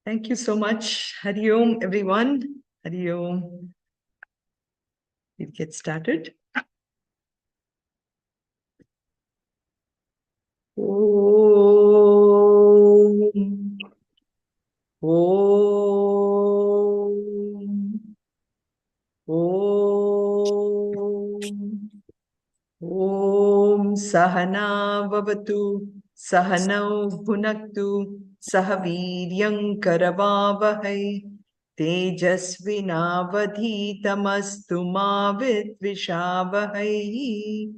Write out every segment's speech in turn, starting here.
Thank you so much. Hari Om, everyone. Hari Om. We'll get started. Om. Om. Om. Om Sahana Vavatu Sahanau Bhunaktu Sahaviryam Karavavahai Tejasvinavadhitamastu ma vidvishavahai.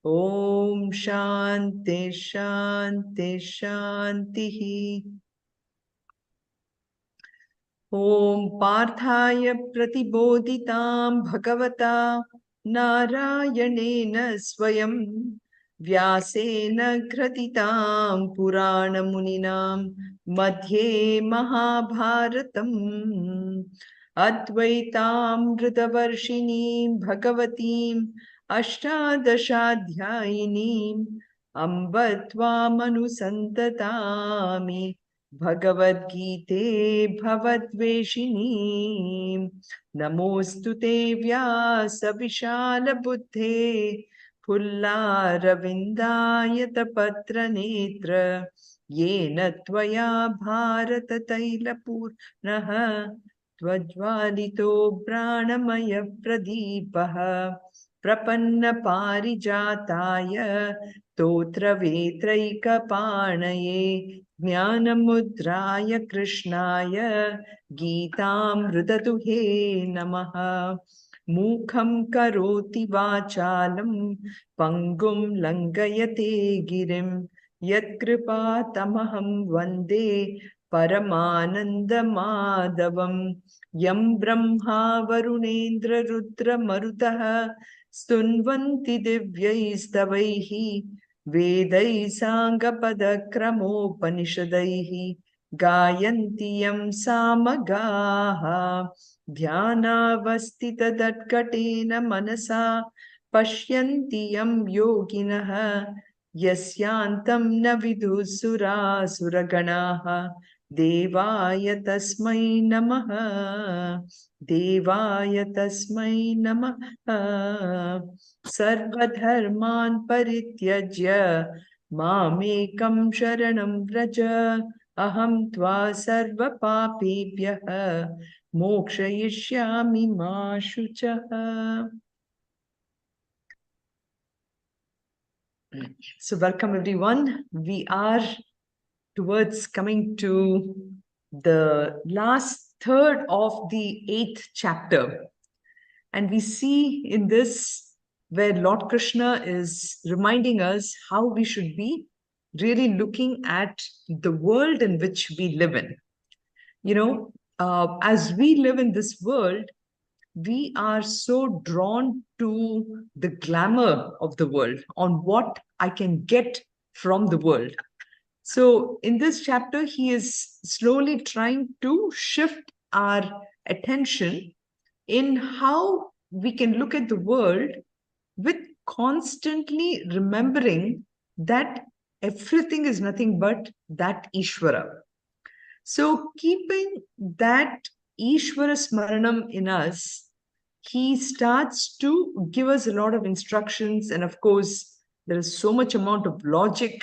Om Shanti Shanti Shanti. Om Parthaya Pratibodhitam Bhagavata Narayanena Swayam Vyasena Kratitam Purana Muninam Madhye Mahabharatam Advaitam Vritavarshinim Bhagavatim Ashtadashadhyayinim Ambatvam Anusantatami Bhagavad Gita Bhavadveshini Namostu te Vyasa Vishala Buddhe Pulla Ravindayata Patra Netra Yena Tvaya Bharata Taila Purnaha Tvajvalito Pranamaya Pradipaha Prapanna Parijataya Totra Vetraika Panaye Jnanamudraya Krishnaya Geetamritaduhe Namaha Mukham Karoti Vachalam Pangum Langayate Girim Yatkripa Tamaham Vande Paramananda Madhavam Yam Brahma Varunendra Rudra Marutaha Stunvanti Divyaistavaihi Vedai Sanghapada Kramopanishadaihi Gayanti Yam Samagaha Dhyanavastita Datkatena Manasa Pashyanti Yam Yoginaha Yasyantam Navidu Sura Suraganaha Devaya Tasmai Namaha Devaya Tasmai Namaha Sarvadharman Parityajya Mamekam Sharanam Vraja Aham Tva Sarva Papebhyah Mokshayishyami Ma Shuchaha. So welcome everyone. We are towards coming to the last third of the 8th chapter. And we see in this where Lord Krishna is reminding us how we should be really looking at the world in which we live in. You know, as we live in this world, we are so drawn to the glamour of the world, on what I can get from the world. So in this chapter, he is slowly trying to shift our attention in how we can look at the world with constantly remembering that everything is nothing but that Ishvara. So keeping that Ishvara Smaranam in us, he starts to give us a lot of instructions. And of course, there is so much amount of logic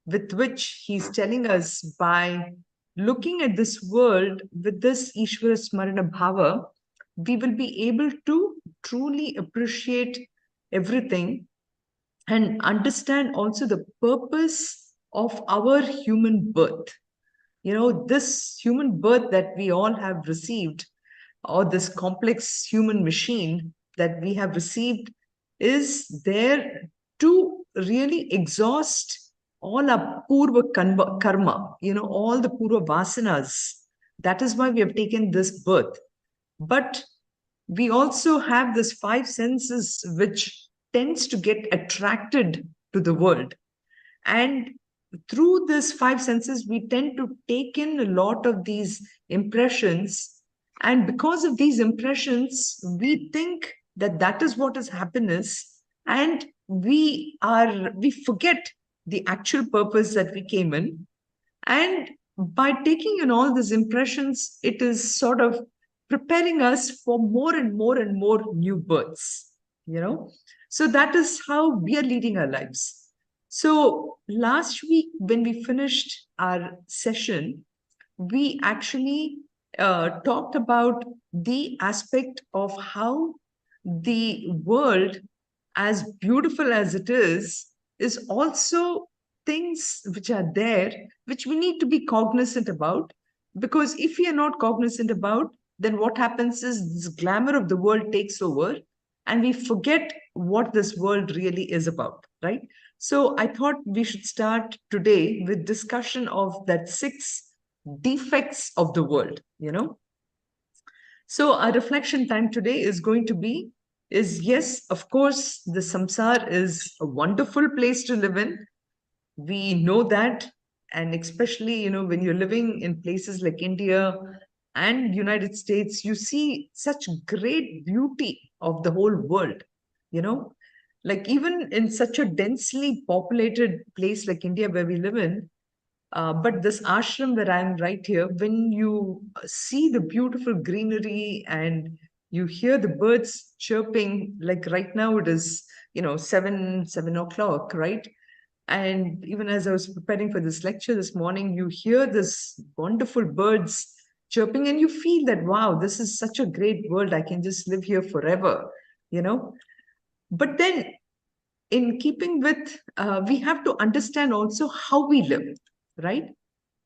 with which he's telling us by looking at this world with this Ishvara Smarana Bhava, we will be able to truly appreciate everything and understand also the purpose of our human birth. You know, this human birth that we all have received, or this complex human machine that we have received, is there to really exhaust all our purva karma, you know, all the purva vasanas. That is why we have taken this birth. But we also have this 5 senses which tends to get attracted to the world. And through these 5 senses, we tend to take in a lot of these impressions. And because of these impressions, we think that that is what is happiness. And we forget the actual purpose that we came in. And by taking in all these impressions, it is sort of preparing us for more and more and more new births, you know. So that is how we are leading our lives. So last week, when we finished our session, we actually talked about the aspect of how the world, as beautiful as it is also things which are there, which we need to be cognizant about. Because if we are not cognizant about, then what happens is this glamour of the world takes over and we forget what this world really is about, right? So I thought we should start today with discussion of that six defects of the world, you know. So our reflection time today is going to be is yes, of course, the samsar is a wonderful place to live in. We know that, and especially, you know, when you're living in places like India and United States, you see such great beauty of the whole world, you know. Like even in such a densely populated place like India where we live in, but this ashram where I'm right here, when you see the beautiful greenery and you hear the birds chirping, like right now it is, you know, 7 o'clock, right? And even as I was preparing for this lecture this morning, you hear this wonderful birds chirping, and you feel that, wow, this is such a great world. I can just live here forever, you know. But then, in keeping with, we have to understand also how we live, right?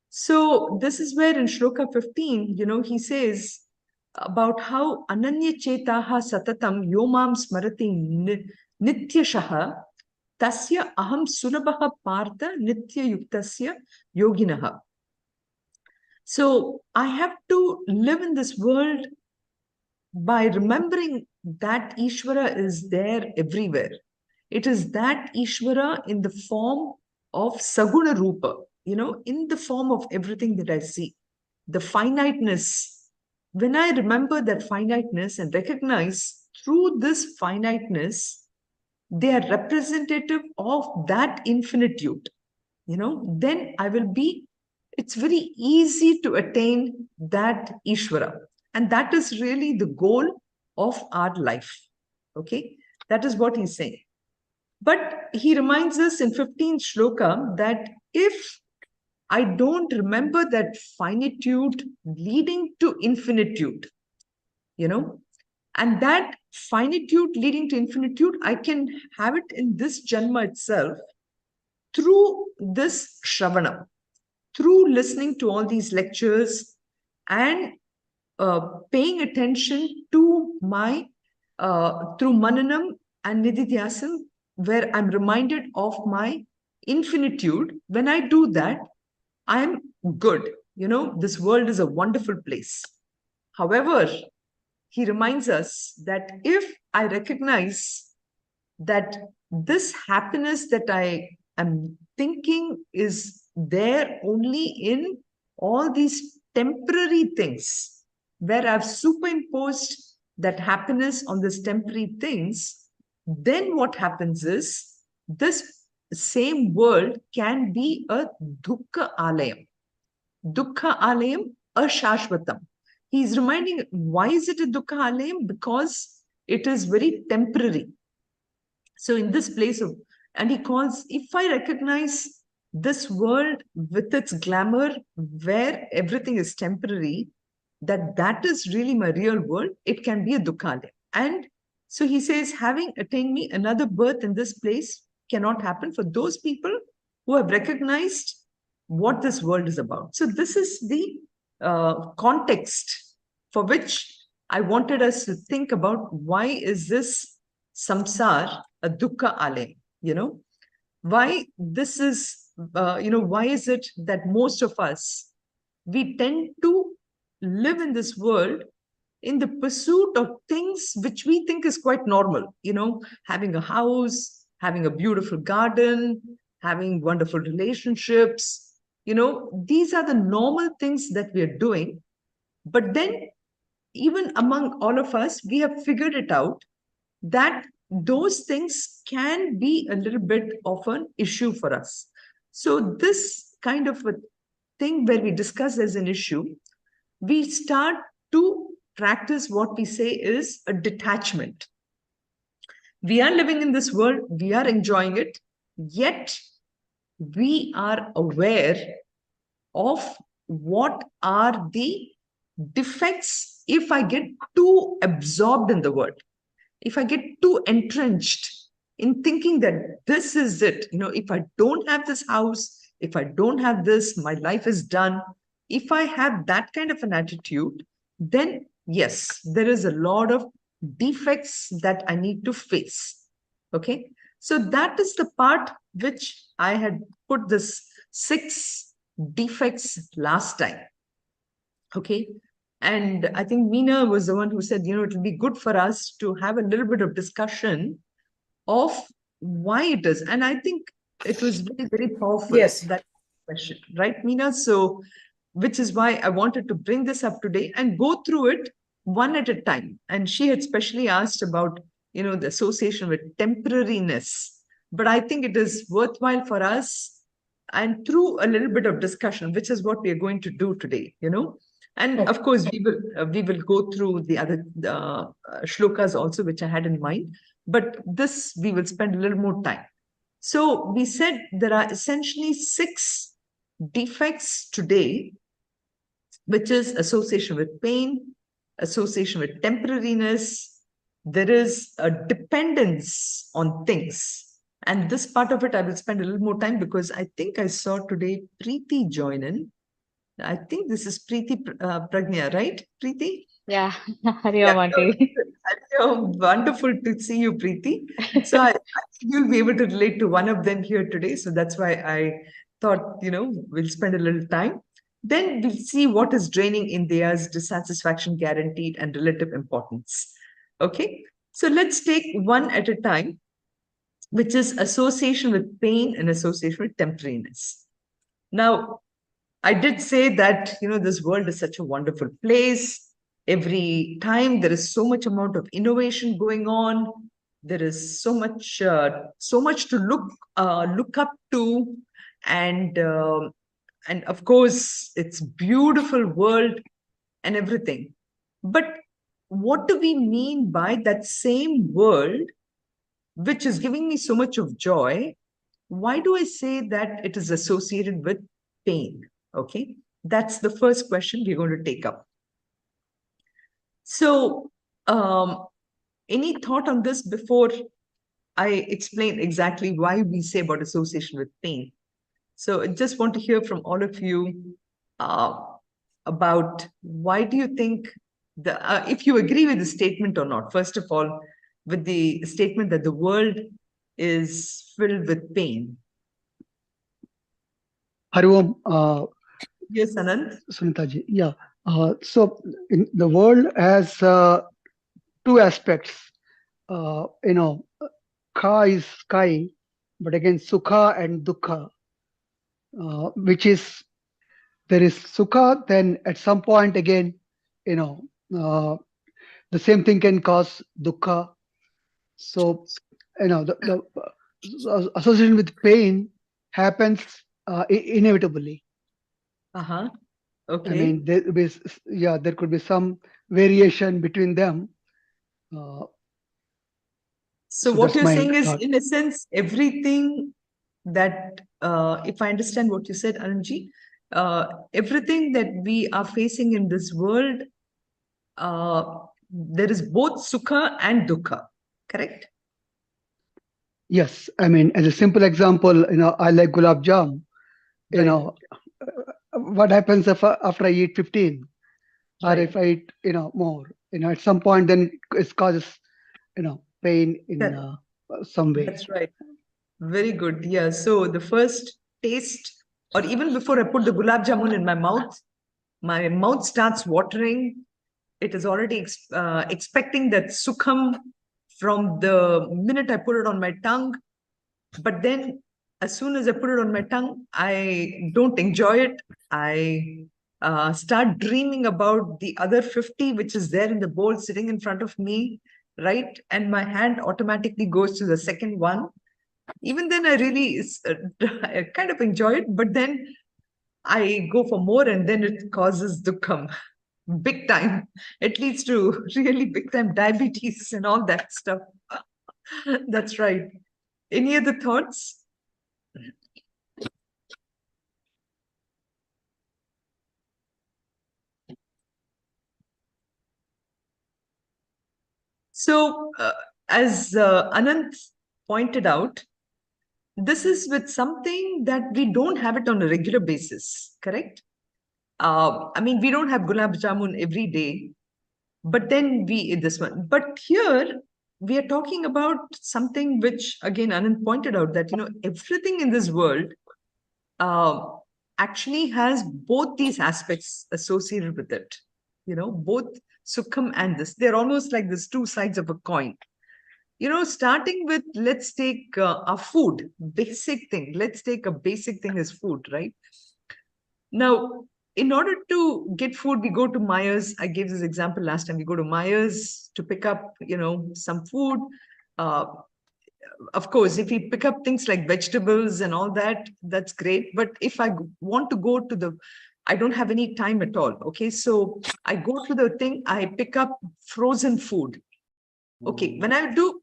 So this is where in Shloka 15, you know, he says about how Ananya Chetaha Satatam Yomam Smarati Nityashaha Tasya Aham Sulabhaha Partha Nitya Yuktasya Yoginaha. So I have to live in this world by remembering that Ishvara is there everywhere. It is that Ishvara in the form of Saguna Rupa, you know, in the form of everything that I see. The finiteness, when I remember that finiteness and recognize through this finiteness, they are representative of that infinitude, you know, then I will be, it's very easy to attain that Ishvara. And that is really the goal of our life. Okay, that is what he's saying. But he reminds us in 15th shloka that if I don't remember that finitude leading to infinitude, you know, and that finitude leading to infinitude, I can have it in this Janma itself through this Shravana, through listening to all these lectures and paying attention to my, through Mananam and Nididhyasam, where I'm reminded of my infinitude. When I do that, I'm good. You know, this world is a wonderful place. However, he reminds us that if I recognize that this happiness that I am thinking is there only in all these temporary things, where I've superimposed that happiness on these temporary things, then what happens is this same world can be a dukkha alayam. Dukkha alayam ashashvatam. He's reminding, why is it a dukkha alayam? Because it is very temporary. So in this place of, and he calls, if I recognize this world with its glamour, where everything is temporary, that is really my real world, it can be a dukkha. And so he says, having attained me another birth in this place cannot happen for those people who have recognized what this world is about. So this is the context for which I wanted us to think about, why is this samsar a dukkha alay, you know? Why this is, you know, why is it that most of us, we tend to live in this world in the pursuit of things which we think is quite normal, you know, having a house, having a beautiful garden, having wonderful relationships, you know, these are the normal things that we are doing. But then, even among all of us, we have figured it out that those things can be a little bit of an issue for us. So this kind of a thing where we discuss as an issue, we start to practice what we say is a detachment. We are living in this world, we are enjoying it, yet we are aware of what are the defects if I get too absorbed in the world, if I get too entrenched in thinking that this is it, if I don't have this house, if I don't have this, my life is done. If I have that kind of an attitude, then yes, there is a lot of defects that I need to face. Okay. So that is the part which I had put this 6 defects last time. Okay. And I think Meena was the one who said, it will be good for us to have a little bit of discussion of why it is. And I think it was very, very powerful. Yes. That question, right, Meena? So, which is why I wanted to bring this up today and go through it one at a time. And she had specially asked about, the association with temporariness. But I think it is worthwhile for us, and through a little bit of discussion, which is what we are going to do today, And Okay. of course, we will go through the other shlokas also, which I had in mind. But this, we will spend a little more time. So we said there are essentially 6 defects today, which is association with pain, association with temporariness. There is a dependence on things. And this part of it, I will spend a little more time because I think I saw today Preeti join in. I think this is Preeti Pragnya, right, Preeti? Yeah, Hari Om Aunty. Wonderful to see you, Preeti. So I think you'll be able to relate to one of them here today. So that's why I thought, we'll spend a little time. Then we'll see what is draining India's dissatisfaction guaranteed and relative importance. Okay. So let's take one at a time, which is association with pain and association with temporariness. Now, I did say that, this world is such a wonderful place. Every time there is so much amount of innovation going on. There is so much to look up to, and of course, it's beautiful world and everything. But what do we mean by that same world, which is giving me so much of joy? Why do I say that it is associated with pain? Okay, that's the first question we're going to take up. So, any thought on this before I explain exactly why we say about association with pain? So, I just want to hear from all of you about why do you think if you agree with the statement or not. First of all, with the statement that the world is filled with pain. Hari Om, Yes, Anand. Sunita ji. Yeah. So the world has 2 aspects. Ka is sky, but again Sukha and Dukkha, which is there is Sukha, then at some point again, the same thing can cause Dukkha. So, the association with pain happens inevitably. Okay. I mean, there could be some variation between them. So what you're saying is, in a sense, everything that, if I understand what you said, Anandji, everything that we are facing in this world, there is both Sukha and Dukkha, correct? Yes, I mean, as a simple example, I like gulab jam. What happens after I eat 15, or if I eat, more? At some point, then it causes, pain in some way. That's right. Very good. Yeah. So the first taste, or even before I put the gulab jamun in my mouth starts watering. It is already expecting that sukham from the minute I put it on my tongue. But then as soon as I put it on my tongue, I don't enjoy it. I start dreaming about the other 50, which is there in the bowl sitting in front of me, right? And my hand automatically goes to the second one. Even then, I really kind of enjoy it. But then I go for more and then it causes dukkham. Big time. It leads to really big time diabetes and all that stuff. That's right. Any other thoughts? So, as Anant pointed out, this is with something that we don't have it on a regular basis, correct? I mean, we don't have gulab jamun every day, but then we eat this one. But here we are talking about something which, again, Anand pointed out that, everything in this world uh, actually has both these aspects associated with it. Both sukham and this. They're almost like these two sides of a coin. Starting with, let's take our food, basic thing. Let's take a basic thing as food, right? Now, in order to get food, we go to Myers. I gave this example last time. We go to Myers to pick up, some food. Of course, if we pick up things like vegetables and all that, that's great. But if I want to go to I don't have any time at all. Okay, so I go to the thing, I pick up frozen food. Okay, when I do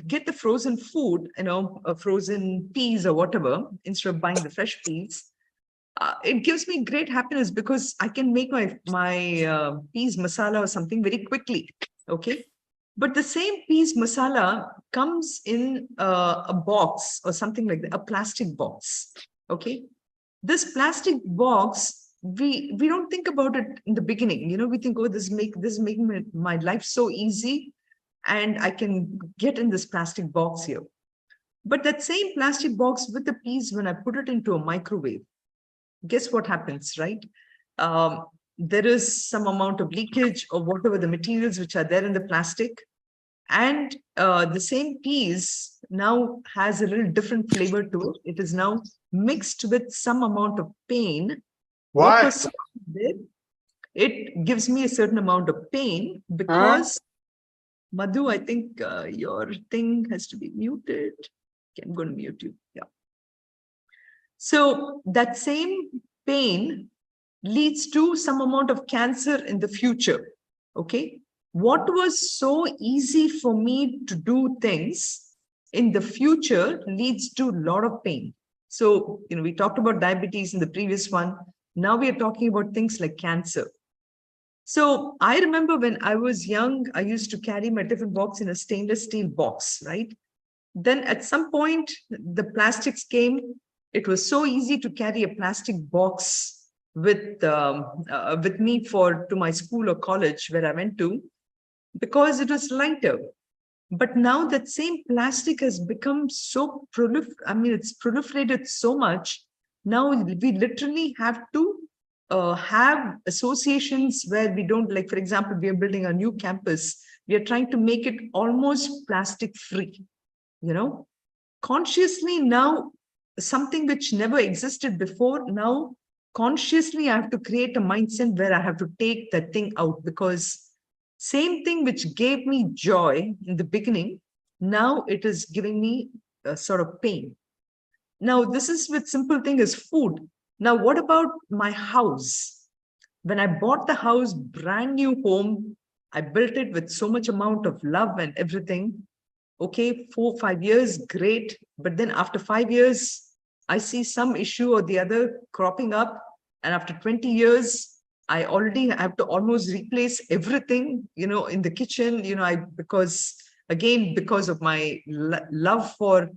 get the frozen food, frozen peas or whatever, instead of buying the fresh peas, it gives me great happiness because I can make my peas masala or something very quickly. Okay, but the same peas masala comes in a box or something like that, a plastic box. Okay, this plastic box, we don't think about it in the beginning. We think, oh, this is making my life so easy, and I can get in this plastic box here. But that same plastic box with the peas, when I put it into a microwave, guess what happens, right? There is some amount of leakage or whatever the materials which are there in the plastic. And the same peas now has a little different flavor to it. It is now mixed with some amount of pain. What was there? It gives me a certain amount of pain because, Madhu, I think your thing has to be muted. Okay, I'm going to mute you. Yeah. So that same pain leads to some amount of cancer in the future. Okay. What was so easy for me to do things in the future leads to a lot of pain. So, we talked about diabetes in the previous one. Now we are talking about things like cancer. So I remember when I was young, I used to carry my tiffin box in a stainless steel box, right? Then at some point, the plastics came. It was so easy to carry a plastic box with me to my school or college where I went to, because it was lighter. But now that same plastic has become so it's proliferated so much. Now we literally have to have associations where we don't, like, for example, we are building a new campus. We are trying to make it almost plastic free, consciously now, something which never existed before. Now, consciously, I have to create a mindset where I have to take that thing out, because same thing which gave me joy in the beginning, now it is giving me a sort of pain. Now, this is with simple thing as food. Now, what about my house? When I bought the house, brand new home, I built it with so much amount of love and everything. Okay, 4-5 years, great. But then after 5 years, I see some issue or the other cropping up. And after 20 years, I already have to almost replace everything, in the kitchen, because of my love for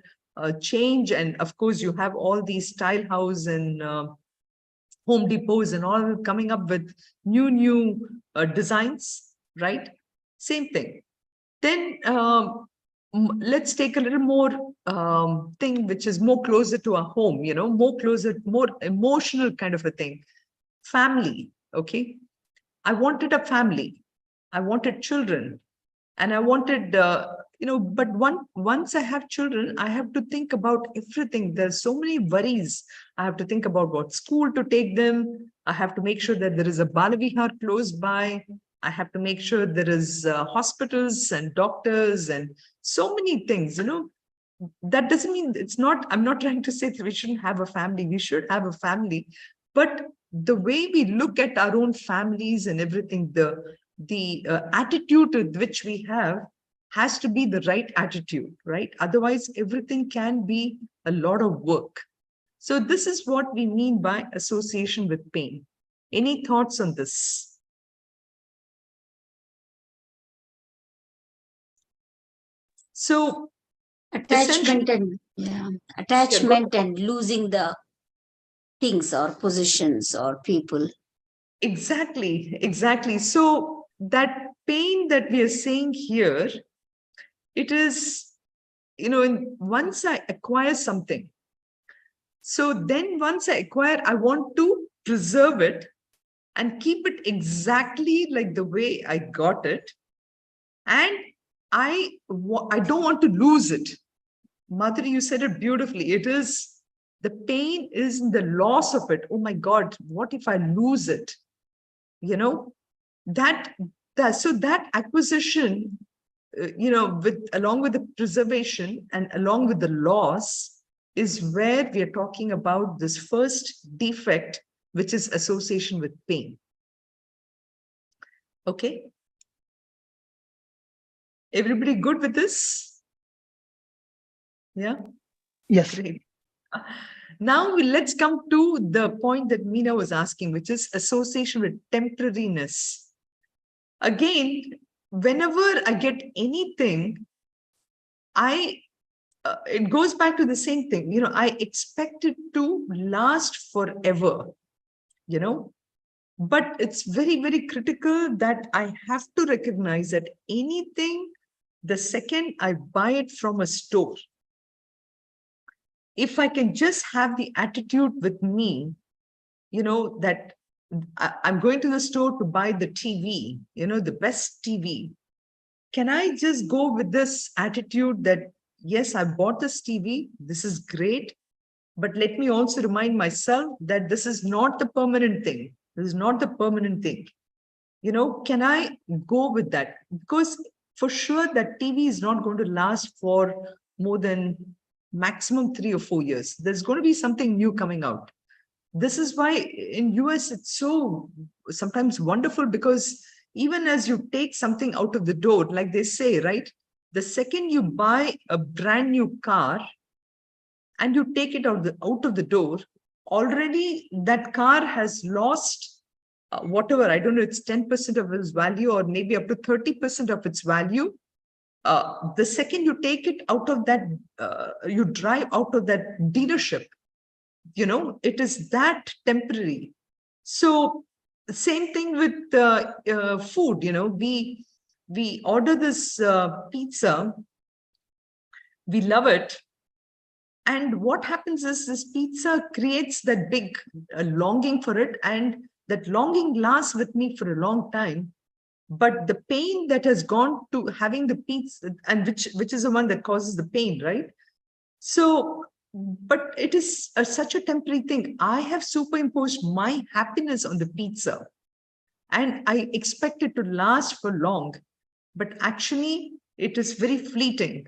change. And of course, you have all these tile house and Home Depots and all coming up with new designs, right? Same thing. Then let's take a little more thing which is more closer to our home, more emotional kind of a thing. Family. Okay. I wanted a family. I wanted children. And I wanted, but once I have children, I have to think about everything. There's so many worries. I have to think about what school to take them. I have to make sure that there is a Balavihar close by. I have to make sure there is hospitals and doctors and so many things, That doesn't mean I'm not trying to say that we shouldn't have a family. We should have a family. But the way we look at our own families and everything, the attitude with which we have has to be the right attitude, right? Otherwise, everything can be a lot of work. So this is what we mean by association with pain. Any thoughts on this? So attachment and attachment Yeah, and losing the things or positions or people. exactly. So that pain that we are saying here, it is, once I acquire something, so then once I acquire, I want to preserve it and keep it exactly like the way I got it. And I don't want to lose it. Madhuri, you said it beautifully. It is, the pain is in the loss of it. Oh my God, what if I lose it? You know, that, so that acquisition, along with the preservation and along with the loss, is where we are talking about this first defect, which is association with pain. Okay. Everybody good with this? Yeah. Yes. Great. Now let's come to the point that Meena was asking, which is association with temporariness. Again, whenever I get anything, it goes back to the same thing. I expect it to last forever, but it's very, very critical that I have to recognize that anything, the second I buy it from a store, if I can just have the attitude with me, that I'm going to the store to buy the TV, the best TV. Can I just go with this attitude that, yes, I bought this TV, this is great, but let me also remind myself that this is not the permanent thing. This is not the permanent thing. Can I go with that? Because for sure that TV is not going to last for more than maximum 3 or 4 years. There's going to be something new coming out. This is why in US it's so sometimes wonderful, because even as you take something out of the door, like they say, right? The second you buy a brand new car and you take it out of the door, already that car has lost whatever, I don't know, it's 10% of its value or maybe up to 30% of its value. The second you take it out of that, you drive out of that dealership, it is that temporary. So same thing with food. We order this pizza, we love it, and what happens is this pizza creates that big longing for it, and that longing lasts with me for a long time. But the pain that has gone to having the pizza, and which is the one that causes the pain, right? So, but it is such a temporary thing. I have superimposed my happiness on the pizza and I expect it to last for long, but actually it is very fleeting.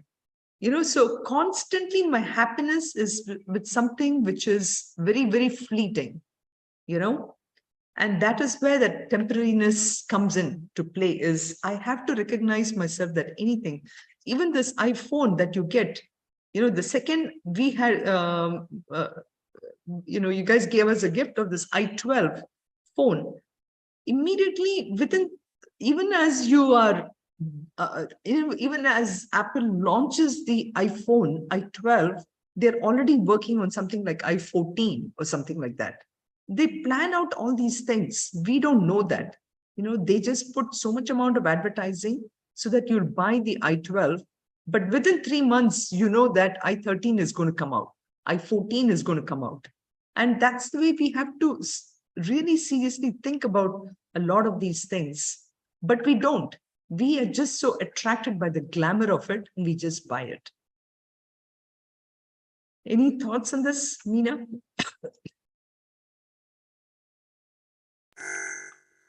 So constantly my happiness is with something which is very, very fleeting, and that is where that temporariness comes in to play. Is I have to recognize myself that anything, even this iPhone that you get, the second we had, you guys gave us a gift of this i12 phone, immediately within, even as you are, even as Apple launches the iPhone i12, they're already working on something like i14 or something like that. They plan out all these things. We don't know that. They just put so much amount of advertising so that you'll buy the i12, but within 3 months, that i13 is going to come out, i14 is going to come out. And that's the way we have to really seriously think about a lot of these things. But we don't. We are just so attracted by the glamour of it, and we just buy it. Any thoughts on this, Meena?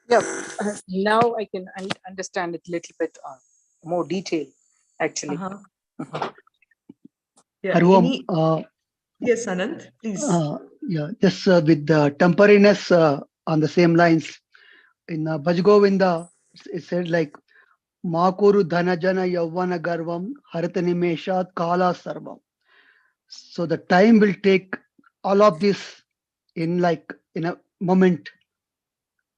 Yeah, now I can understand it a little bit more detail, actually. Yeah, Harvam, Yes, Anand, please. Yeah, just with the temporariness on the same lines. In Bhaj Govinda, it said like, Makuru dhanajana yavana garvam haratanimeshat kala sarvam. So the time will take all of this in a moment.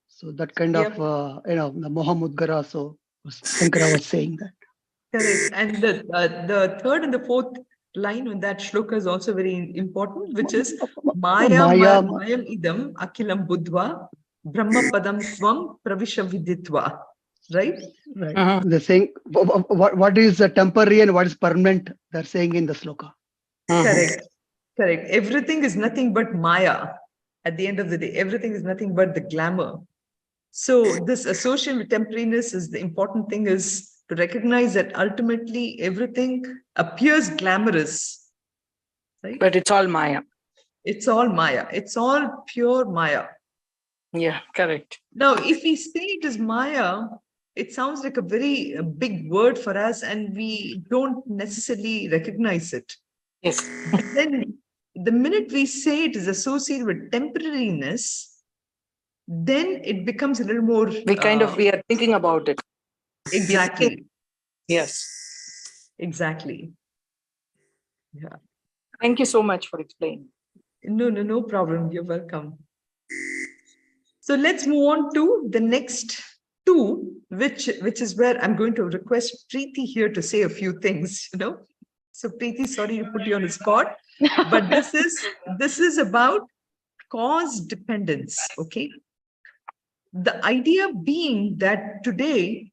So that kind of, Yep. the Mohamudgara. So Shankara was saying that. Correct. And the third and the fourth line on that shloka is also very important, which is Maya Maya, Mayam idam akilam buddhva brahma padam tvam pravisha viditva. Right? right? Uh-huh. They're saying what is temporary and what is permanent. They're saying in the sloka. Correct. Correct. Everything is nothing but Maya. At the end of the day, everything is nothing but the glamour. So this association with temporariness is the important thing, is to recognize that ultimately everything appears glamorous, right? But it's all Maya. It's all Maya. It's all pure Maya. Yeah, correct. Now, if we say it is Maya, it sounds like a very big word for us, and we don't necessarily recognize it. Yes. But then the minute we say it is associated with temporariness, then it becomes a little more. We are thinking about it. Exactly. Yes. Exactly. Yeah. Thank you so much for explaining. No problem. You're welcome. So let's move on to the next two, which is where I'm going to request Preeti here to say a few things, So Preeti, sorry to put you on the spot, but this is about cause dependence, okay? The idea being that today,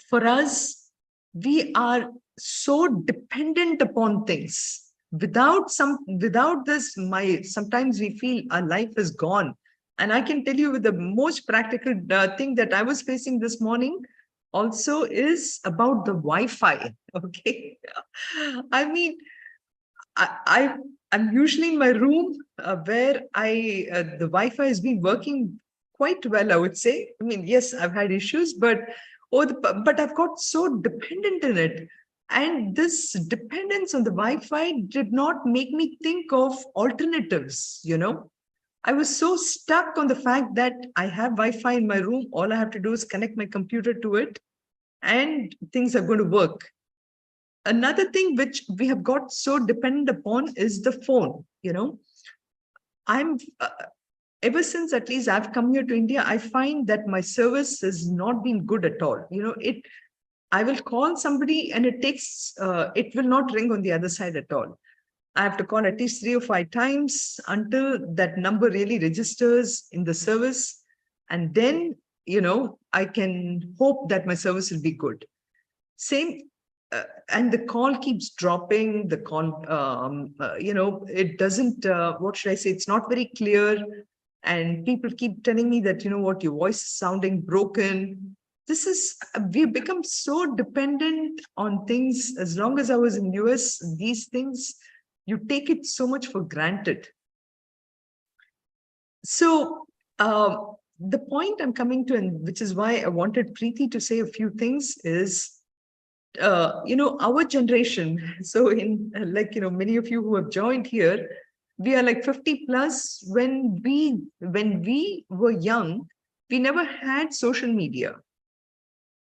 for us, we are so dependent upon things. Without this, sometimes we feel our life is gone. And I can tell you, with the most practical thing that I was facing this morning also is about the Wi-Fi. Okay. I mean, I'm usually in my room where the Wi-Fi has been working quite well, I would say. I mean, yes, I've had issues, but I've got so dependent in it. And this dependence on the Wi-Fi did not make me think of alternatives, I was so stuck on the fact that I have Wi-Fi in my room. All I have to do is connect my computer to it, and things are going to work. Another thing which we have got so dependent upon is the phone. I'm ever since at least I've come here to India, I find that my service has not been good at all. I will call somebody and it will not ring on the other side at all. I have to call at least 3 or 5 times until that number really registers in the service. And then, I can hope that my service will be good. Same, and the call keeps dropping. The call, it doesn't, what should I say? It's not very clear. And people keep telling me that, what, your voice is sounding broken. We've become so dependent on things. As long as I was in US, these things, you take it so much for granted. So the point I'm coming to, and which is why I wanted Preeti to say a few things, is, our generation. So in many of you who have joined here, we are like 50 plus. When we were young, we never had social media.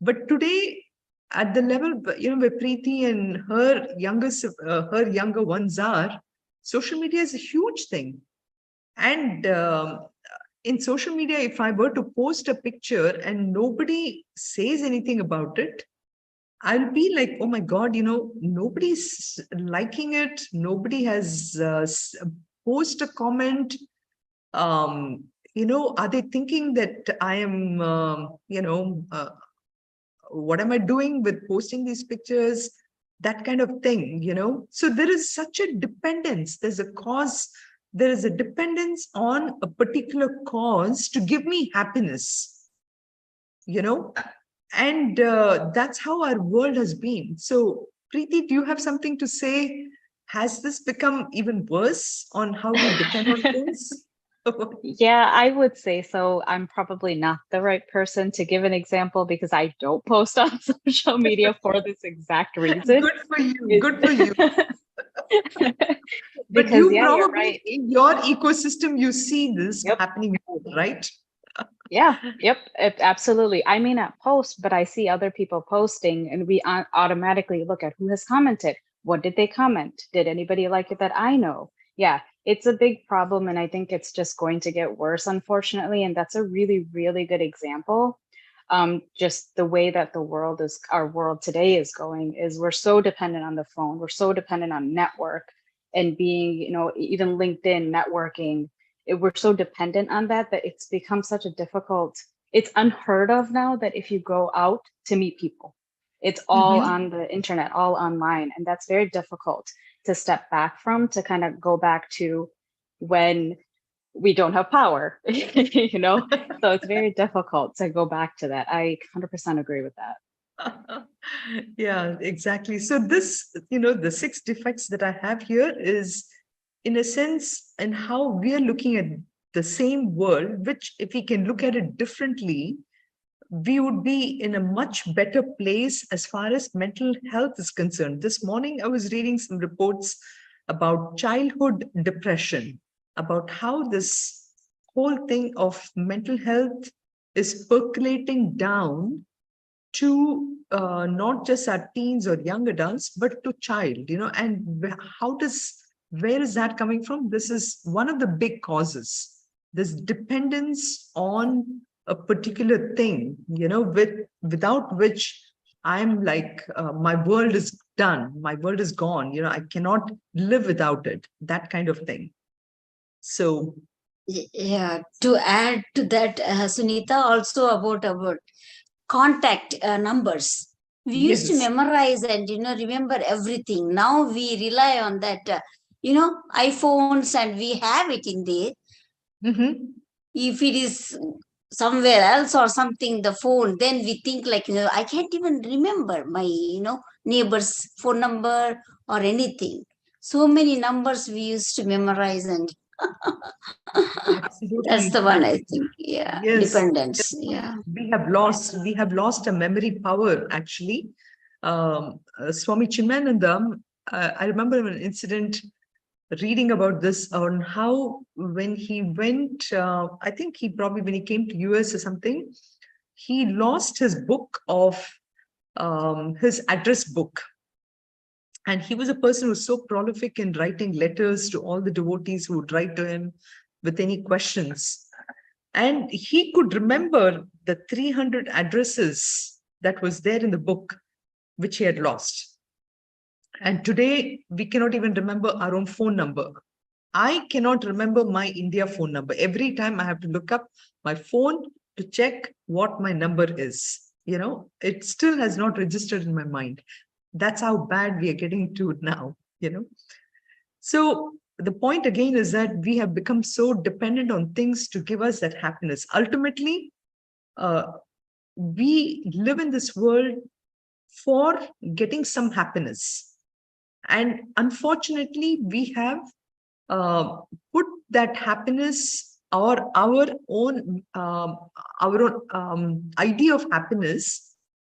But today, at the level, where Preeti and her younger ones are, social media is a huge thing. And in social media, if I were to post a picture and nobody says anything about it, I'll be like, oh my God, nobody's liking it. Nobody has posted a comment. Are they thinking that I am, what am I doing with posting these pictures? That kind of thing, So there is such a dependence. There is a dependence on a particular cause to give me happiness, and that's how our world has been. So, Preeti, do you have something to say? Has this become even worse on how you depend on things? Yeah, I would say so. I'm probably not the right person to give an example because I don't post on social media for this exact reason. Good for you. Good for you. But Because you yeah, you're probably right. in your ecosystem, you see this Yep. happening more, right? Yeah, yep, absolutely. I may not post, but I see other people posting, and we automatically look at who has commented. What did they comment? Did anybody like it that I know? Yeah, it's a big problem, and I think it's just going to get worse, unfortunately. And that's a really, really good example. Just the way that our world today is going is we're so dependent on the phone. We're so dependent on network and being, even LinkedIn networking. We're so dependent on that it's become such a difficult, it's unheard of now that if you go out to meet people, it's all on the internet, all online. And that's very difficult to step back from, to kind of go back to when we don't have power, So it's very difficult to go back to that. I 100% agree with that. Yeah, exactly. So this, the 6 defects that I have here is, in a sense, and how we are looking at the same world, which if we can look at it differently, we would be in a much better place as far as mental health is concerned. This morning, I was reading some reports about childhood depression, about how this whole thing of mental health is percolating down to not just our teens or young adults, but to child, and where is that coming from? This is one of the big causes, this dependence on a particular thing, without which I'm like, my world is done, my world is gone, I cannot live without it, that kind of thing. So Yeah, to add to that, Sunita, also about contact numbers. We used to yes. memorize and remember everything. Now we rely on that iPhones, and we have it in there. If it is somewhere else or something, the phone, then we think like, I can't even remember my neighbor's phone number or anything. So many numbers we used to memorize, and that's Absolutely. the one, I think. Yeah, Yes. dependence. Yeah. We have lost a memory power, actually. Swami Chimanandam, I remember an incident reading about this, on how when he went, I think when he came to US or something, he lost his book of his address book. And he was a person who was so prolific in writing letters to all the devotees who would write to him with any questions. And he could remember the 300 addresses that was there in the book, which he had lost. And today, we cannot even remember our own phone number. I cannot remember my India phone number. Every time I have to look up my phone to check what my number is. It still has not registered in my mind. That's how bad we are getting to it now, So the point again is that we have become so dependent on things to give us that happiness. Ultimately, we live in this world for getting some happiness. And unfortunately, we have put that happiness, or our own idea of happiness,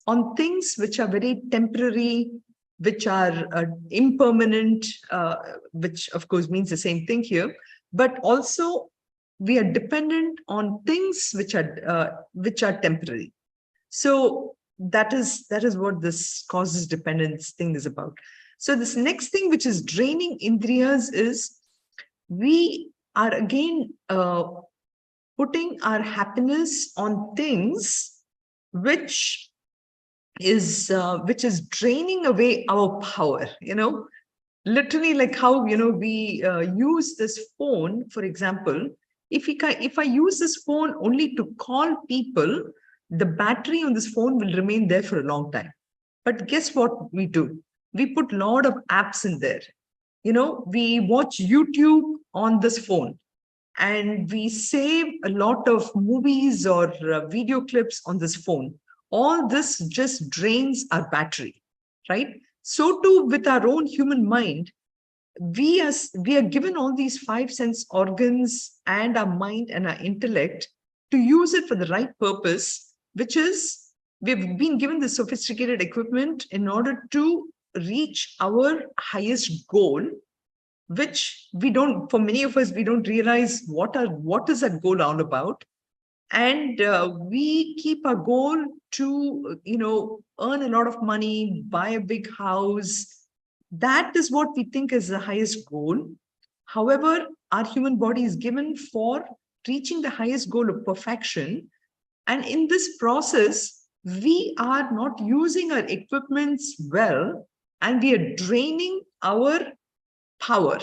on things which are very temporary, which are impermanent, which of course means the same thing here, but also we are dependent on things which are temporary. So that is what this causes dependence thing is about. So this next thing, which is draining indriyas, is we are again putting our happiness on things which is draining away our power. Literally, like how we use this phone, for example. If I use this phone only to call people, the battery on this phone will remain there for a long time. But guess what we do? We put a lot of apps in there. We watch YouTube on this phone, and we save a lot of movies or video clips on this phone. All this just drains our battery, right? So too with our own human mind, we are given all these 5 sense organs and our mind and our intellect to use it for the right purpose, which is we've been given the sophisticated equipment in order to reach our highest goal, which we don't, for many of us, we don't realize what is that goal all about. And we keep our goal to, earn a lot of money, buy a big house. That is what we think is the highest goal. However, our human body is given for reaching the highest goal of perfection. And in this process, we are not using our equipments well, and we are draining our power.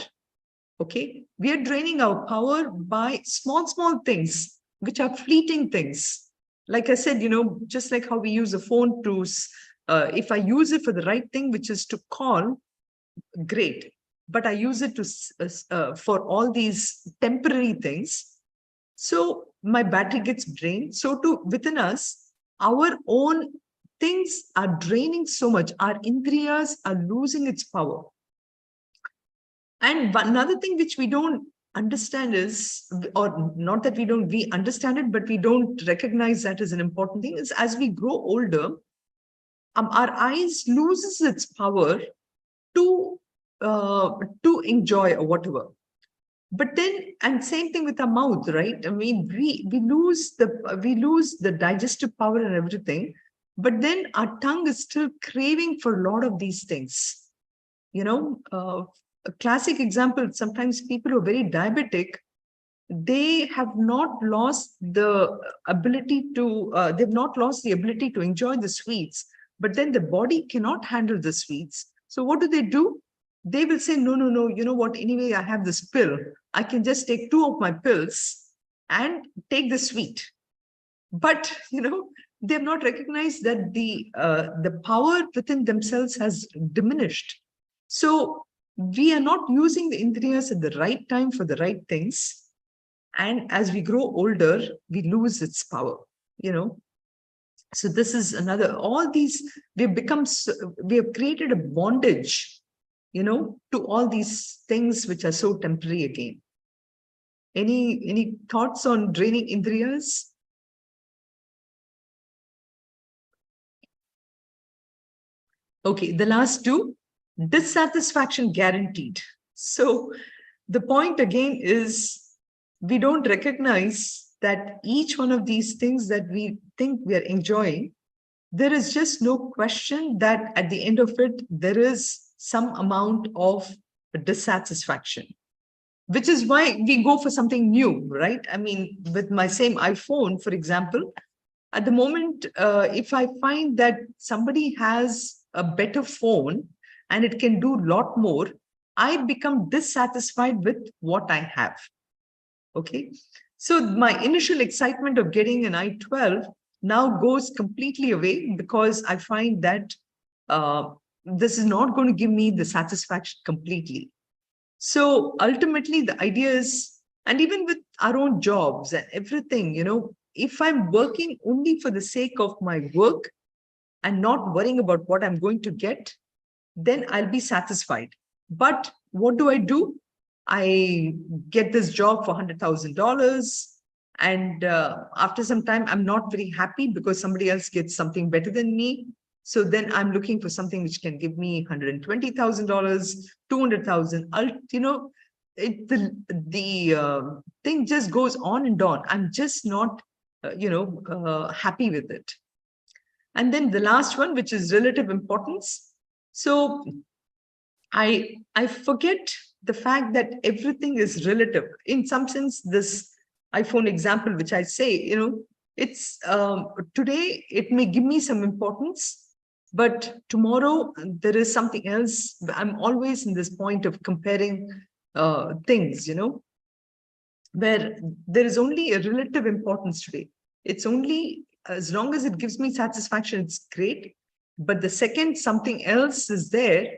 Okay, we are draining our power by small things, which are fleeting things. Like I said, just like how we use a phone to, if I use it for the right thing, which is to call, great. But I use it to for all these temporary things. So my battery gets drained. So too within us, our own things are draining so much. Our indriyas are losing its power. And another thing which we don't understand is, or not that we understand it, but we don't recognize that as an important thing, is as we grow older, our eyes loses its power to enjoy or whatever. But then, and same thing with our mouth, right? I mean, we lose the digestive power and everything, but then our tongue is still craving for a lot of these things. A classic example, sometimes people who are very diabetic, they have not lost the ability to, enjoy the sweets, but then the body cannot handle the sweets. So what do? They will say, no, you know what, anyway, I have this pill. I can just take 2 of my pills and take the sweet. But, they have not recognized that the power within themselves has diminished. So we are not using the indriyas at the right time for the right things. And as we grow older, we lose its power, So this is another, all these, we have created a bondage, to all these things which are so temporary again. Any thoughts on draining indriyas? Okay, the last 2, dissatisfaction guaranteed. So the point again is, we don't recognize that each one of these things that we think we are enjoying, there is just no question that at the end of it, there is some amount of dissatisfaction, which is why we go for something new, right? I mean, with my same iPhone, for example, at the moment, if I find that somebody has a better phone and it can do a lot more, I become dissatisfied with what I have. Okay. So my initial excitement of getting an i12 now goes completely away, because I find that this is not going to give me the satisfaction completely. So ultimately, the idea is, and even with our own jobs and everything, if I'm working only for the sake of my work and not worrying about what I'm going to get, then I'll be satisfied. But what do? I get this job for $100,000. And after some time, I'm not very happy because somebody else gets something better than me. So then I'm looking for something which can give me $120,000, $200,000. The thing just goes on and on. I'm just not, happy with it. And then the last one, which is relative importance. So I forget the fact that everything is relative. In some sense, this iPhone example, which I say, it's today, it may give me some importance, but tomorrow there is something else. I'm always in this point of comparing things, where there is only a relative importance today. It's only, as long as it gives me satisfaction, it's great. But the second something else is there,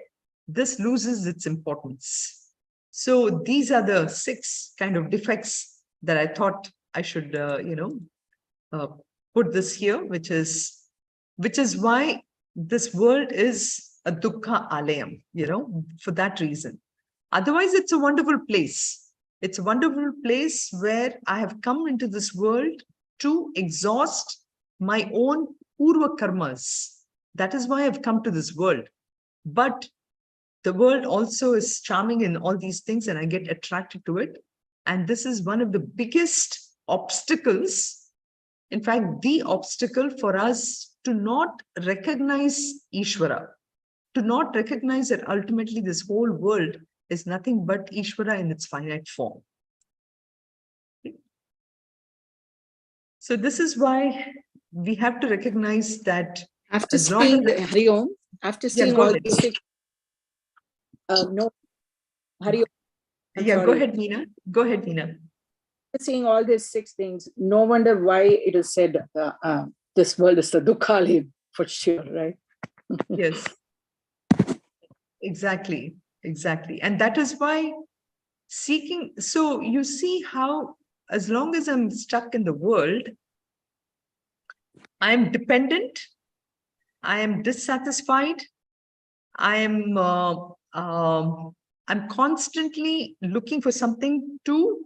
this loses its importance. So these are the 6 kind of defects that I thought I should, put this here, which is why this world is a dukkha alayam, for that reason. Otherwise, it's a wonderful place. It's a wonderful place where I have come into this world to exhaust my own purva karmas. That is why I've come to this world. but the world also is charming in all these things, and I get attracted to it. And this is one of the biggest obstacles, in fact, the obstacle for us to not recognize Ishvara, to not recognize that ultimately this whole world is nothing but Ishvara in its finite form. So this is why we have to recognize that After as long seeing as Hari Om, after seeing go all ahead. these things, no, Hari Om, I'm Go sorry. ahead, Meena. Go ahead, Meena. After seeing all these 6 things, no wonder why it is said this world is the Dukkali for sure, right? Yes, exactly. And that is why seeking, so you see how as long as I'm stuck in the world, I am dependent, I am dissatisfied, I'm constantly looking for something to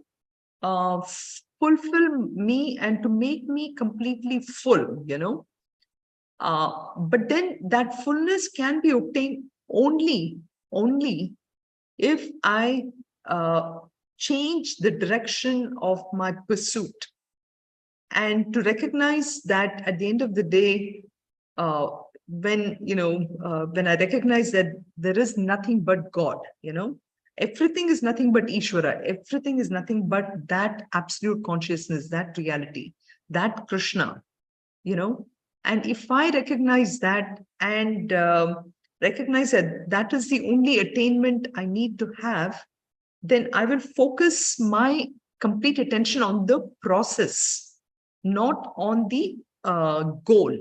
fulfill me and to make me completely full, but then that fullness can be obtained only if I change the direction of my pursuit, and to recognize that at the end of the day, when I recognize that there is nothing but God, everything is nothing but Ishvara, everything is nothing but that absolute consciousness, that reality, that Krishna, and if I recognize that and recognize that that is the only attainment I need to have, then I will focus my complete attention on the process, not on the goal.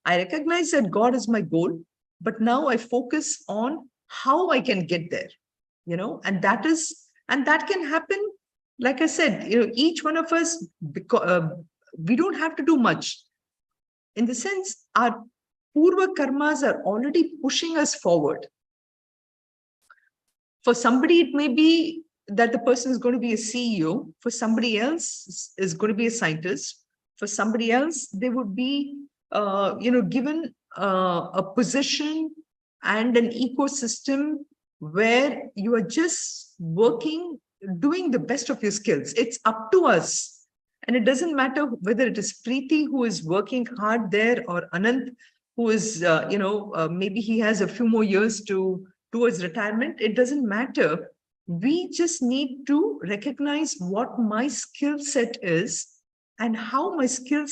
I recognize that God is my goal, but now I focus on how I can get there, and that can happen. Like I said, each one of us, we don't have to do much. In the sense, our purva karmas are already pushing us forward. For somebody, it may be that the person is going to be a CEO. For somebody else, is going to be a scientist. For somebody else, they would be, given a position and an ecosystem where you are just working, doing the best of your skills. It's up to us. And it doesn't matter whether it is Preeti who is working hard there, or Anant who is, maybe he has a few more years towards retirement. It doesn't matter. We just need to recognize what my skill set is and how my skill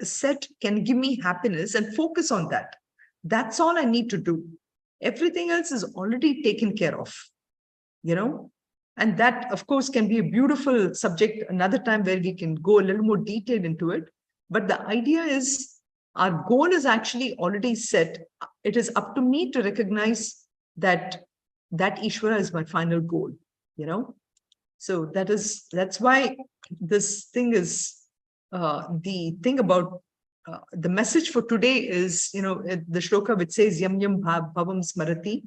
set can give me happiness, and focus on that. That's all I need to do. Everything else is already taken care of, and that, of course, can be a beautiful subject another time where we can go a little more detailed into it. But the idea is our goal is actually already set. It is up to me to recognize that Ishvara is my final goal, So that's why this thing is the thing about the message for today is, the shloka which says yam yam bhavam smarati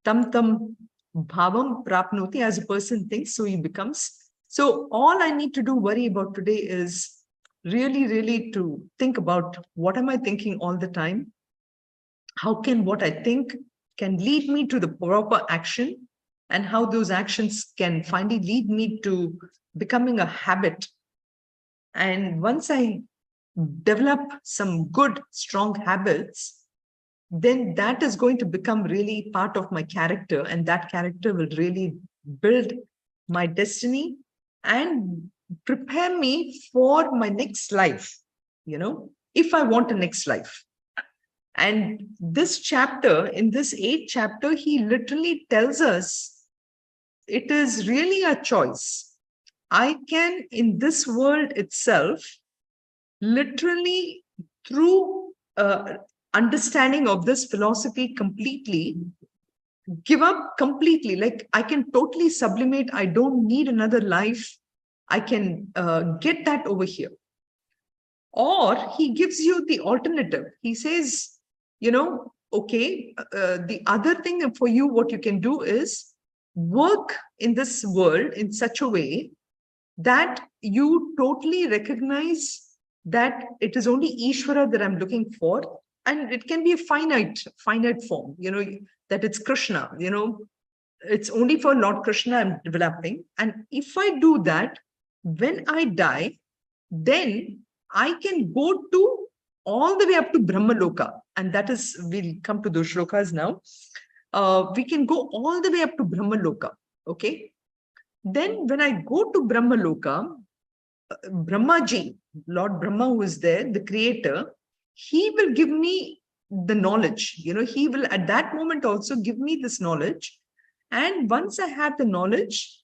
tam tam bhavam prapnoti. As a person thinks, so he becomes. So all I need to worry about today is really to think about, what am I thinking all the time? How can what I think can lead me to the proper action, and how those actions can finally lead me to becoming a habit. And once I develop some good, strong habits, then that is going to become really part of my character, and that character will really build my destiny and prepare me for my next life, if I want a next life. And this chapter, in this 8th chapter, he literally tells us it is really a choice. I can, in this world itself, literally through understanding of this philosophy completely, give up completely. Like, I can totally sublimate. I don't need another life. I can get that over here. Or he gives you the alternative. He says, okay, the other thing for you, what you can do is work in this world in such a way that you totally recognize that it is only Ishvara that I'm looking for, and it can be a finite form, that it's Krishna, it's only for Lord Krishna I'm developing. And if I do that, when I die, then I can go to all the way up to Brahmaloka. And that is, we'll come to those shlokas now. We can go all the way up to Brahmaloka. Okay. Then when I go to Brahmaloka, Brahmaji, Lord Brahma, who is there, the creator, he will give me the knowledge. He will at that moment also give me this knowledge. And once I have the knowledge,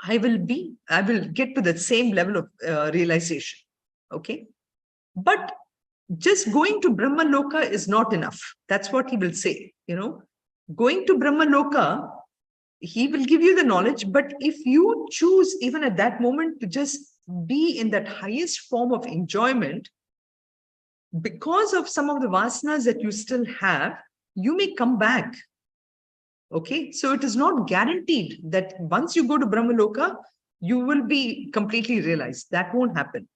I will get to the same level of realization. Okay. But just going to Brahmaloka is not enough. That's what he will say. Going to Brahmaloka, he will give you the knowledge, but if you choose even at that moment to just be in that highest form of enjoyment, because of some of the vasanas that you still have, you may come back. Okay, so it is not guaranteed that once you go to Brahmaloka, you will be completely realized. That won't happen.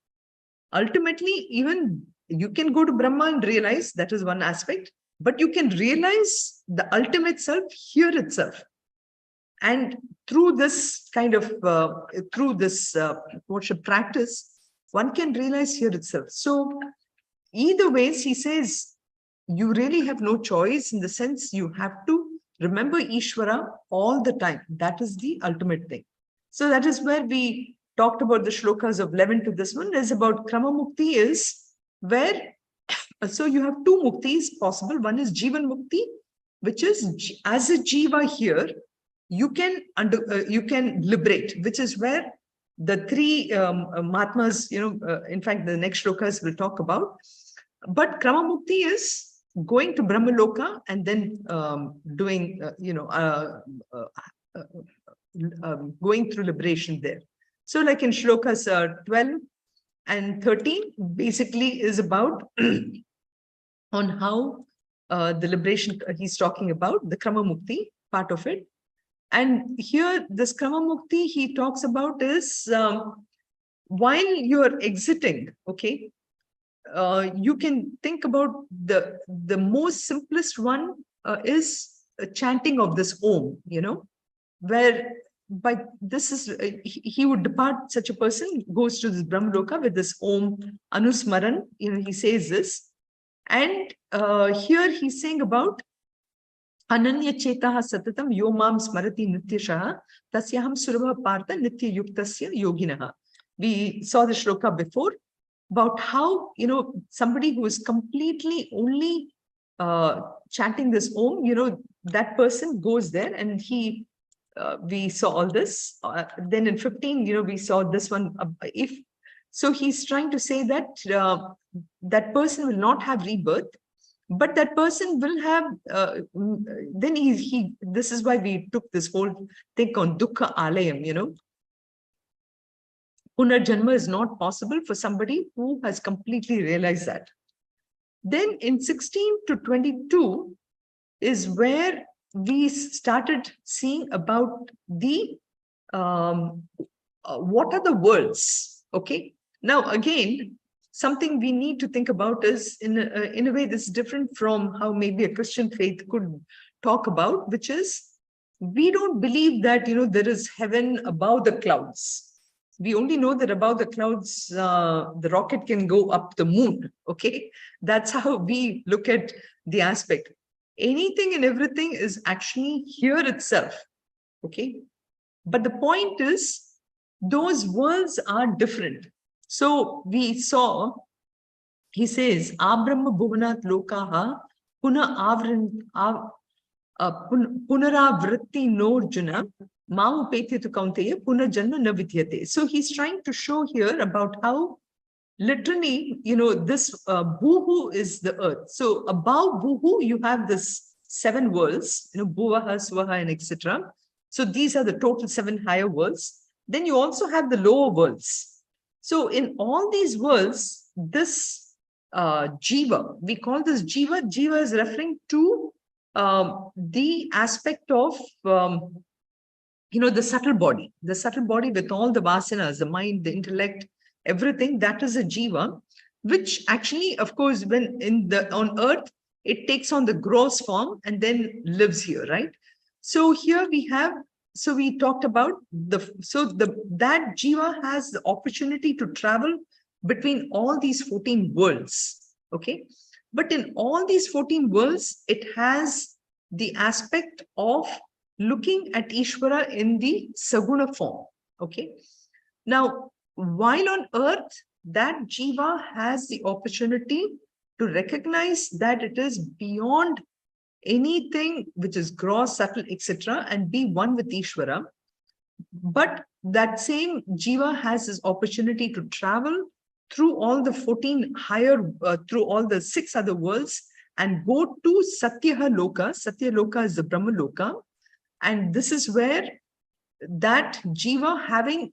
Ultimately, even you can go to Brahma and realize, that is one aspect, but you can realize the ultimate self here itself. And through this kind of, practice, one can realize here itself. So either ways, he says, you really have no choice, in the sense you have to remember Ishvara all the time. That is the ultimate thing. So that is where we talked about the shlokas of 11 to this one, is about Krama Mukti, is where, so you have two muktis possible. One is Jivan Mukti, which is as a Jiva here, you can liberate, which is where the three Mahatmas, in fact, the next shlokas will talk about. But Krama Mukti is going to Brahmaloka and then doing, going through liberation there. So like in shlokas 12 and 13, basically is about on how the liberation he's talking about, the Krama Mukti part of it. And here, this Krama Mukti he talks about is while you're exiting, okay, you can think about the most simplest one is a chanting of this Om, where by this is, he would depart, such a person goes to this Brahmaloka with this Om Anusmaran, he says this. And here he's saying about Ananya Chetaha Satatam Yomam Smarati Nityashaha Tasyaham Surabha Partha Nitya Yuktasya Yoginaha. We saw the shloka before about how, somebody who is completely only chanting this Om, that person goes there, and we saw all this. Then in 15, we saw this one. So he's trying to say that that person will not have rebirth, but that person will have, then this is why we took this whole thing on Dukkha Alayam, Punarjanma is not possible for somebody who has completely realized that. Then in 16 to 22 is where we started seeing about the, what are the worlds, okay? Now, again, something we need to think about is, in a way, this is different from how maybe a Christian faith could talk about, which is, we don't believe that, there is heaven above the clouds. We only know that above the clouds, the rocket can go up the moon, okay? That's how we look at the aspect. Anything and everything is actually here itself, okay? But the point is, those worlds are different. So we saw, he says, Abrahma Bhuvanat Lokaha Punaravritti Norjuna Mau Petitu Kaunteya Punajanma Navidyate. So he's trying to show here about how literally, this Bhuhu is the earth. So above Bhuhu, you have this 7 worlds, Bhuvaha, Swaha, and etc. So these are the total 7 higher worlds. Then you also have the lower worlds. So in all these worlds, this Jiva, we call this Jiva. Jiva is referring to the aspect of, the subtle body with all the vasanas, the mind, the intellect, everything, that is a Jiva. which actually, of course, when on earth, it takes on the gross form and then lives here, right? So here we have, so we talked about that jiva has the opportunity to travel between all these 14 worlds, okay? But in all these 14 worlds, it has the aspect of looking at Ishvara in the Saguna form, okay? Now, while on earth, that jiva has the opportunity to recognize that it is beyond anything which is gross, subtle, etc., and be one with Ishvara. But that same jiva has this opportunity to travel through all the 14 higher, through all the 6 other worlds and go to Satyaha Loka. Satya Loka is the Brahma Loka. And this is where that jiva, having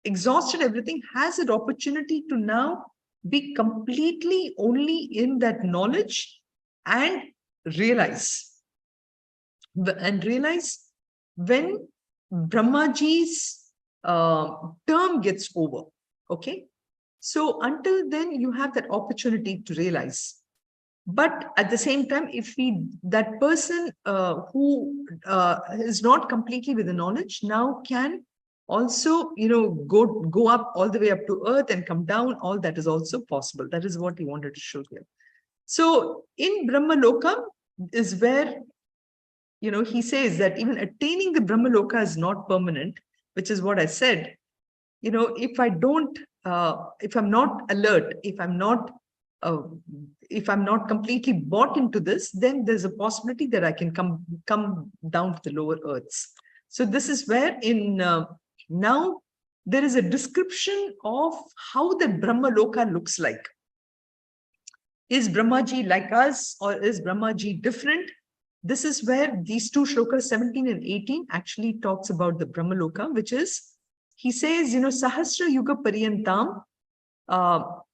exhausted everything, has an opportunity to now be completely only in that knowledge and realize when Brahmaji's term gets over, okay? So until then, you have that opportunity to realize. But at the same time, if that person who is not completely with the knowledge now can also, go up all the way up to earth and come down, all that is also possible. That is what he wanted to show here. So in Brahma Loka is where, he says that even attaining the Brahma Loka is not permanent, which is what I said. If I don't, if I'm not alert, if I'm not completely bought into this, then there's a possibility that I can come down to the lower earths. So this is where now there is a description of how the Brahma Loka looks like. Is Brahmaji like us, or is Brahmaji different? This is where these 2 shlokas, 17 and 18, actually talks about the Brahma Loka, which is, he says, Sahasra Yuga Paryantam, Sahasra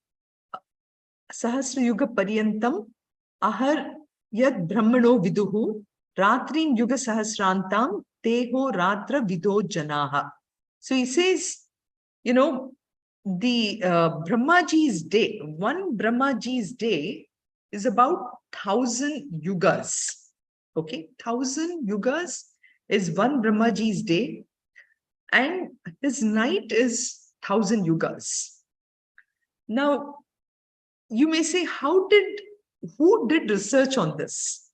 Yuga Paryantam, Ahar Yad Brahmano Viduhu, Ratrin Yuga Sahasrantam, Teho Ratra Vido Janaha. So he says, the Brahmaji's day, one Brahmaji's day is about 1,000 yugas. Okay, 1,000 yugas is one Brahmaji's day, and his night is 1,000 yugas. Now, you may say, who did research on this?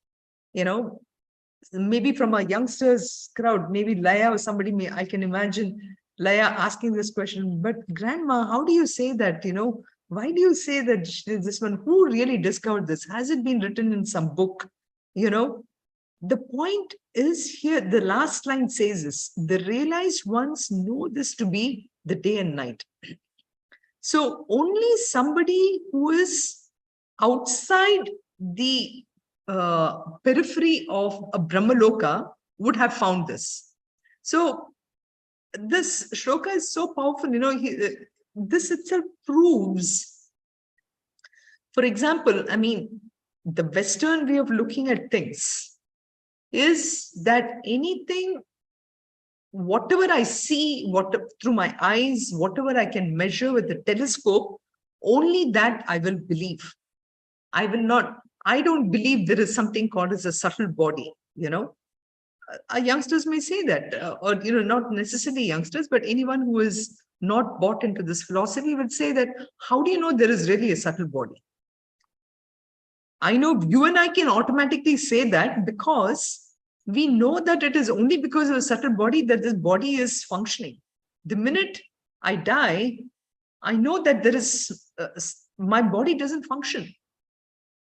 Maybe from a youngsters crowd, maybe Laya or somebody, I can imagine Laya asking this question, but Grandma, how do you say that? Why do you say that this one? Who really discovered this? Has it been written in some book? The point is here, the last line says this, the realized ones know this to be the day and night. So only somebody who is outside the periphery of a Brahmaloka would have found this. So this shloka is so powerful, this itself proves, for example, the Western way of looking at things is that anything, whatever I see, through my eyes, whatever I can measure with the telescope, only that I will believe. I don't believe there is something called as a subtle body, Our youngsters may say that, or, not necessarily youngsters, but anyone who is not bought into this philosophy would say that, how do you know there is really a subtle body? I know you and I can automatically say that because we know that it is only because of a subtle body that this body is functioning. The minute I die, I know that there is, my body doesn't function.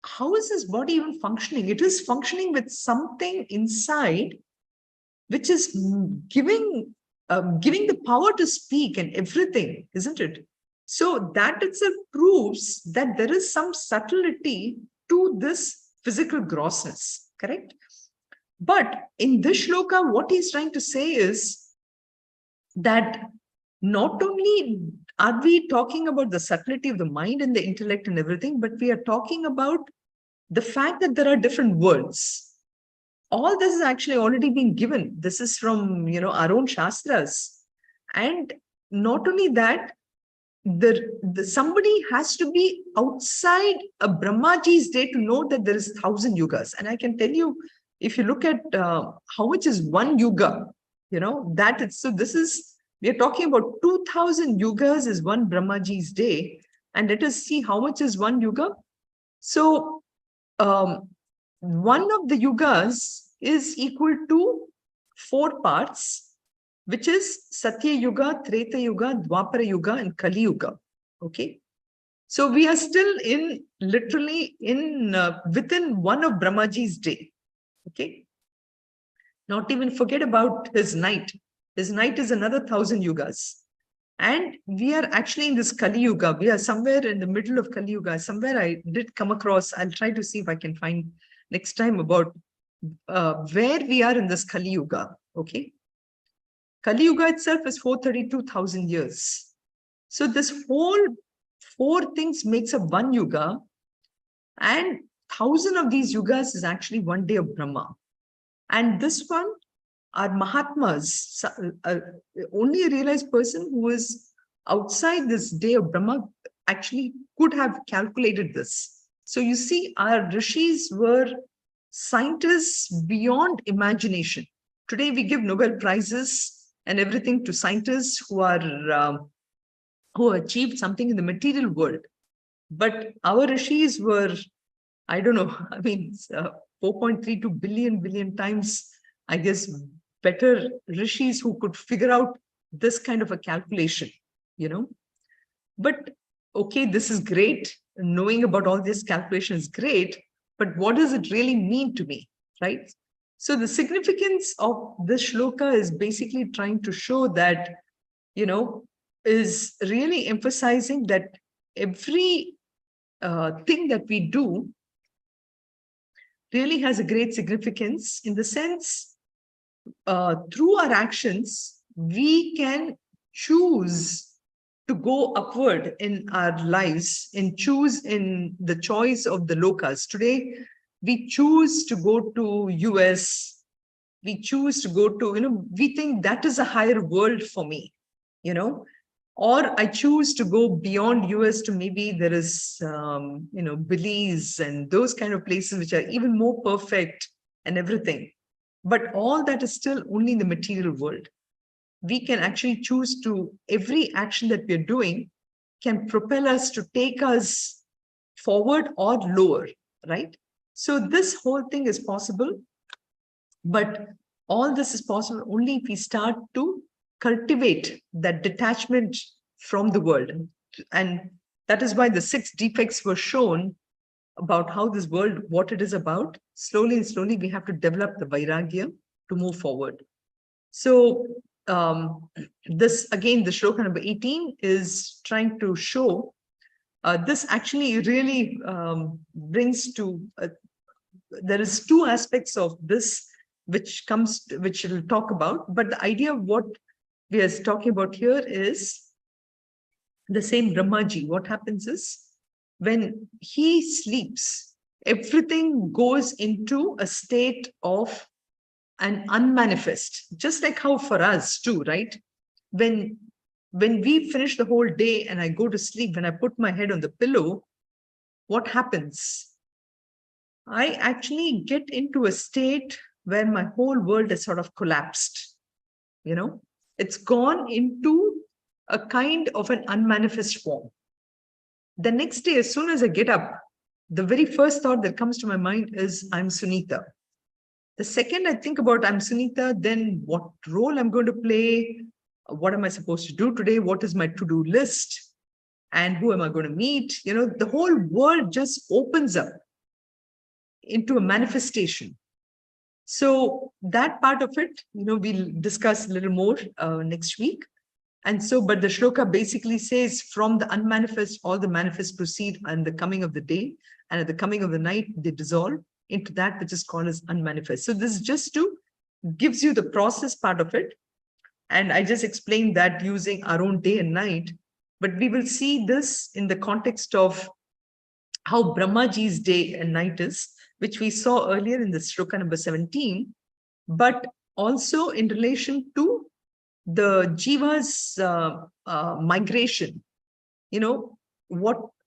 How is this body even functioning? It is functioning with something inside, which is giving the power to speak and everything, isn't it? So that itself proves that there is some subtlety to this physical grossness, correct? But in this shloka, what he's trying to say is that not only are we talking about the subtlety of the mind and the intellect and everything, but we are talking about the fact that there are different worlds. All this is actually already been given. This is from, our own Shastras. And not only that, somebody has to be outside a Brahmaji's day to know that there is 1,000 yugas. And I can tell you, if you look at how much is one yuga, so we are talking about 2,000 yugas is one Brahmaji's day. And let us see how much is one yuga. So one of the yugas is equal to 4 parts, which is Satya Yuga, Treta Yuga, Dwapara Yuga, and Kali Yuga. Okay. So we are still literally within one of Brahmaji's day. Okay. Not even forget about his night. His night is another 1,000 yugas. And we are actually in this Kali Yuga. We are somewhere in the middle of Kali Yuga. Somewhere I did come across, I'll try to see if I can find next time about where we are in this Kali Yuga. Okay. Kali Yuga itself is 432,000 years. So this whole 4 things makes up one yuga, and 1,000 of these yugas is actually one day of Brahma. And this one, our Mahatmas, only a realized person who is outside this day of Brahma actually could have calculated this. So you see, our rishis were scientists beyond imagination. Today we give Nobel Prizes and everything to scientists who achieved something in the material world. But our rishis were, I don't know, 4.32 billion times, I guess, better rishis who could figure out this kind of a calculation, But okay, this is great. Knowing about all this calculation is great, but what does it really mean to me, right? So the significance of this shloka is basically trying to show that, is really emphasizing that every thing that we do really has a great significance, in the sense, through our actions, we can choose to go upward in our lives and choose in the choice of the lokas. Today, we choose to go to US, we choose to go to, we think that is a higher world for me, or I choose to go beyond US to maybe there is, Belize and those kind of places which are even more perfect and everything. But all that is still only in the material world. We can actually choose to, every action that we're doing can propel us to take us forward or lower, right? So this whole thing is possible, but all this is possible only if we start to cultivate that detachment from the world. And that is why the 6 defects were shown about how this world, what it is about. Slowly and slowly, we have to develop the vairagya to move forward. So this, again, the shloka number 18 is trying to show, this actually really brings to, there is 2 aspects of this which we'll talk about, but the idea of what we are talking about here is the same Brahmaji. What happens is, when he sleeps, everything goes into a state of an unmanifest, just like how for us too, right? When we finish the whole day and I go to sleep, when I put my head on the pillow, what happens? I actually get into a state where my whole world is sort of collapsed. It's gone into a kind of an unmanifest form. The next day, as soon as I get up, the very first thought that comes to my mind is, I'm Sunita. The second I think about I'm Sunita, then what role I'm going to play, what am I supposed to do today, what is my to-do list, and who am I going to meet? The whole world just opens up into a manifestation. So that part of it, we'll discuss a little more next week. And so, but the shloka basically says, from the unmanifest, all the manifest proceed, and the coming of the day, and at the coming of the night, they dissolve into that which is called as unmanifest. So this is just to gives you the process part of it. And I just explained that using our own day and night, but we will see this in the context of how Brahmaji's day and night is, which we saw earlier in the shloka number 17, but also in relation to the jiva's migration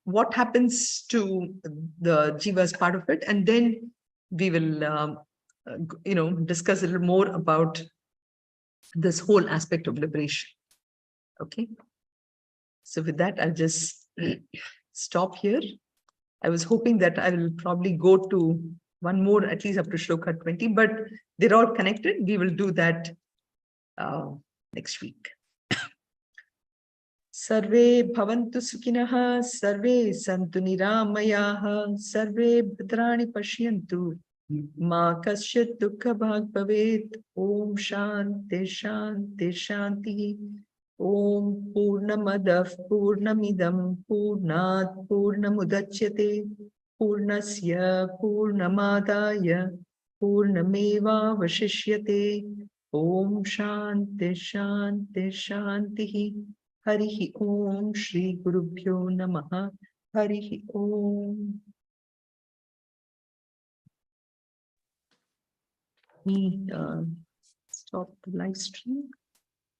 what happens to the jivas part of it, and then we will discuss a little more about this whole aspect of liberation. Okay, so with that, I'll just stop here. I was hoping that I will probably go to one more, at least up to shloka 20, but they're all connected. We will do that next week. Sarve bhavantu sukhinah, sarve santu niramayaha, sarve bhadrani pashyantu, ma kasyat dukkha bhag bhavet. Om shanti shanti shanti. Om purnamadav purnamidam purnat purnamudachyate purnasya purnamadaya purnameva vashishyate. Om shanti shanti shanti. Harihi Om Shri Gurubhyo Namaha. Harihi Om. We stop the live stream.